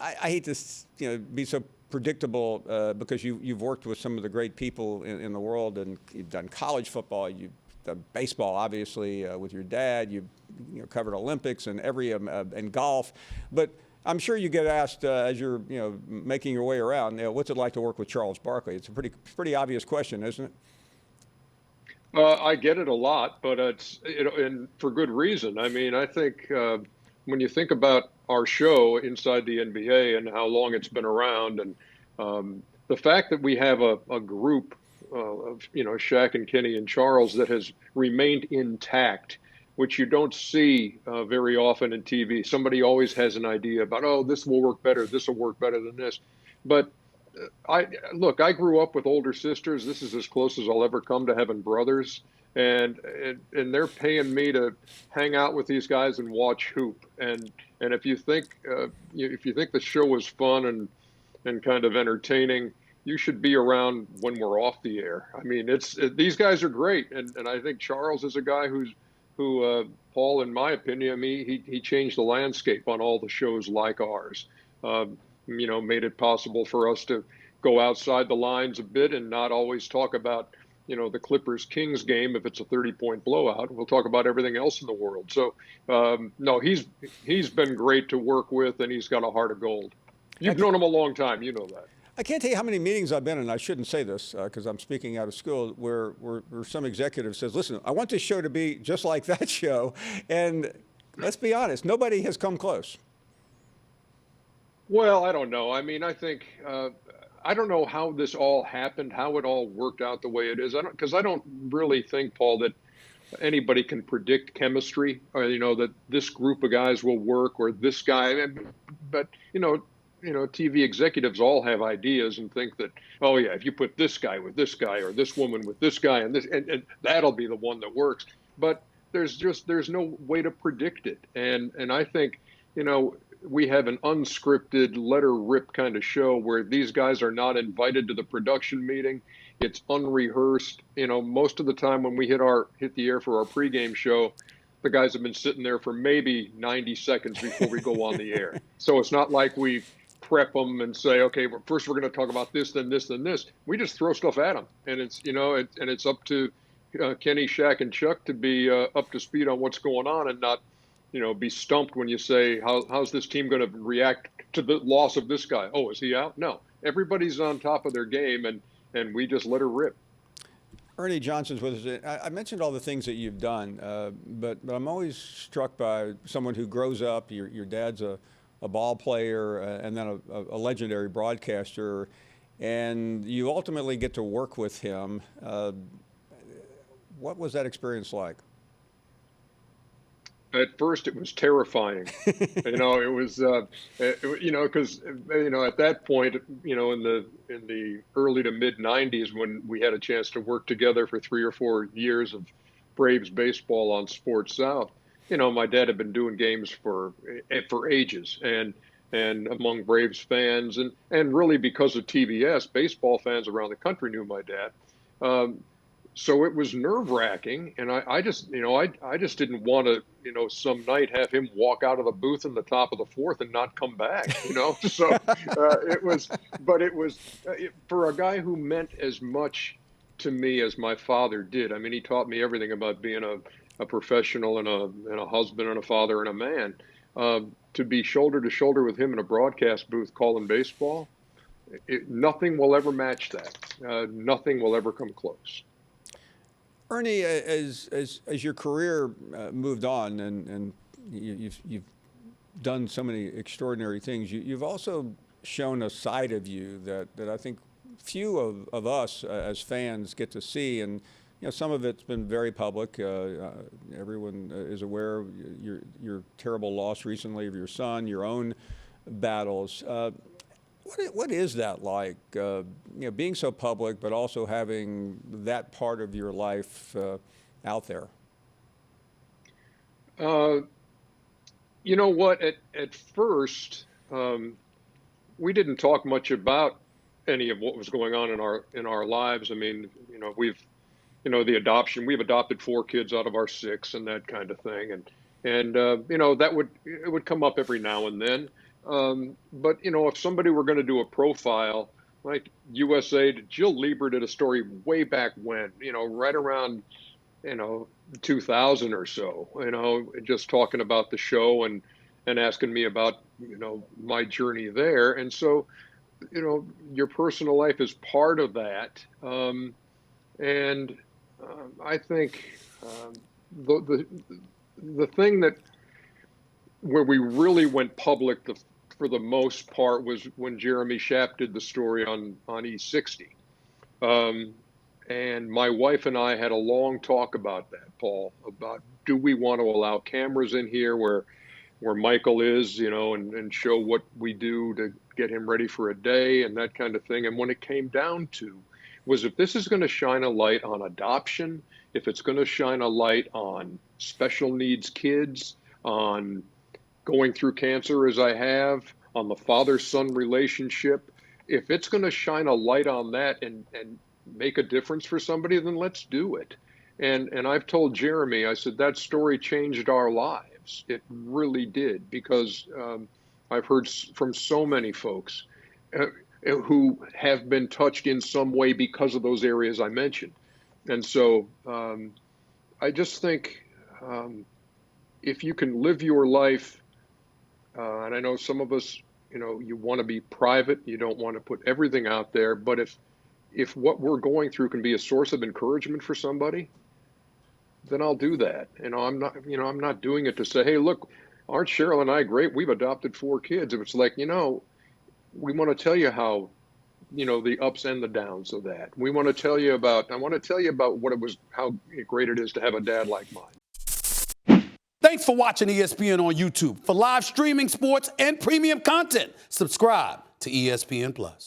I hate to be so predictable because you've worked with some of the great people in the world, and you've done college football, you've done baseball, obviously, with your dad. You've covered Olympics and and golf, but I'm sure you get asked as you're making your way around, what's it like to work with Charles Barkley? It's a pretty obvious question, isn't it? I get it a lot, but it's and for good reason. I mean, I think when you think about our show inside the NBA and how long it's been around, and the fact that we have a group of Shaq and Kenny and Charles that has remained intact, which you don't see very often in TV. Somebody always has an idea about, oh, this will work better, this will work better than this, but I grew up with older sisters. This is as close as I'll ever come to having brothers, and they're paying me to hang out with these guys and watch hoop. And if you think the show was fun and kind of entertaining, you should be around when we're off the air. I mean, these guys are great, and I think Charles is a guy who Paul, in my opinion, I mean, he changed the landscape on all the shows like ours. Made it possible for us to go outside the lines a bit and not always talk about, the Clippers-Kings game if it's a 30-point blowout. We'll talk about everything else in the world. So, no, he's been great to work with, and he's got a heart of gold. You've known him a long time. You know that. I can't tell you how many meetings I've been in, and I shouldn't say this because I'm speaking out of school, where some executive says, listen, I want this show to be just like that show. And let's be honest, nobody has come close. Well, I don't know. I mean, I think I don't know how this all happened, how it all worked out the way it is. Because I don't really think, Paul, that anybody can predict chemistry, or that this group of guys will work, or this guy. But TV executives all have ideas and think that, oh yeah, if you put this guy with this guy, or this woman with this guy, and that'll be the one that works. But there's no way to predict it, and I think we have an unscripted, let her rip kind of show where these guys are not invited to the production meeting. It's unrehearsed. Most of the time when we hit the air for our pregame show, the guys have been sitting there for maybe 90 seconds before we go on the air. So it's not like we prep them and say, okay, first we're going to talk about this, then this, then this. We just throw stuff at them, and it's up to Kenny, Shaq, and Chuck to be up to speed on what's going on and not be stumped when you say, how's this team going to react to the loss of this guy? Oh, is he out? No, everybody's on top of their game, and we just let her rip. Ernie Johnson's with us. I mentioned all the things that you've done, but I'm always struck by someone who grows up. Your dad's a ball player and then a legendary broadcaster, and you ultimately get to work with him. What was that experience like? At first, it was terrifying. It was, because at that point, in the early to mid '90s, when we had a chance to work together for 3 or 4 years of Braves baseball on Sports South, my dad had been doing games for ages, and among Braves fans, and really because of TBS, baseball fans around the country knew my dad. So it was nerve-wracking, and I just didn't want to, some night have him walk out of the booth in the top of the fourth and not come back, So it was for a guy who meant as much to me as my father did. I mean, he taught me everything about being a professional and a husband and a father and a man. To be shoulder to shoulder with him in a broadcast booth calling baseball, nothing will ever match that. Nothing will ever come close. Ernie, as your career moved on and you've done so many extraordinary things, you've also shown a side of you that I think few of us as fans get to see, and some of it's been very public. Everyone is aware of your terrible loss recently of your son, your own battles. What is that like, being so public, but also having that part of your life out there? You know what? At first, we didn't talk much about any of what was going on in our lives. I mean, the adoption. We've adopted 4 kids out of our 6, and that kind of thing, and it would come up every now and then. But if somebody were going to do a profile, like USA, Jill Lieber did a story way back when, right around, 2000 or so, just talking about the show and asking me about, my journey there. And so, your personal life is part of that. And I think the thing that where we really went public for the most part was when Jeremy Schaap did the story on E60. And my wife and I had a long talk about that, Paul, about do we want to allow cameras in here where Michael is, and show what we do to get him ready for a day and that kind of thing. And when it came down to was if this is going to shine a light on adoption, if it's going to shine a light on special needs kids, on going through cancer as I have, on the father-son relationship, if it's going to shine a light on that and make a difference for somebody, then let's do it. And I've told Jeremy, I said, that story changed our lives. It really did, because I've heard from so many folks who have been touched in some way because of those areas I mentioned. And so I just think if you can live your life, and I know some of us, you want to be private, you don't want to put everything out there, but if what we're going through can be a source of encouragement for somebody, then I'll do that. I'm not doing it to say, hey, look, aren't Cheryl and I great? We've adopted 4 kids. It's like, we want to tell you how, the ups and the downs of that. I want to tell you about how great it is to have a dad like mine. Thanks for watching ESPN on YouTube. For live streaming, sports, and premium content, subscribe to ESPN+.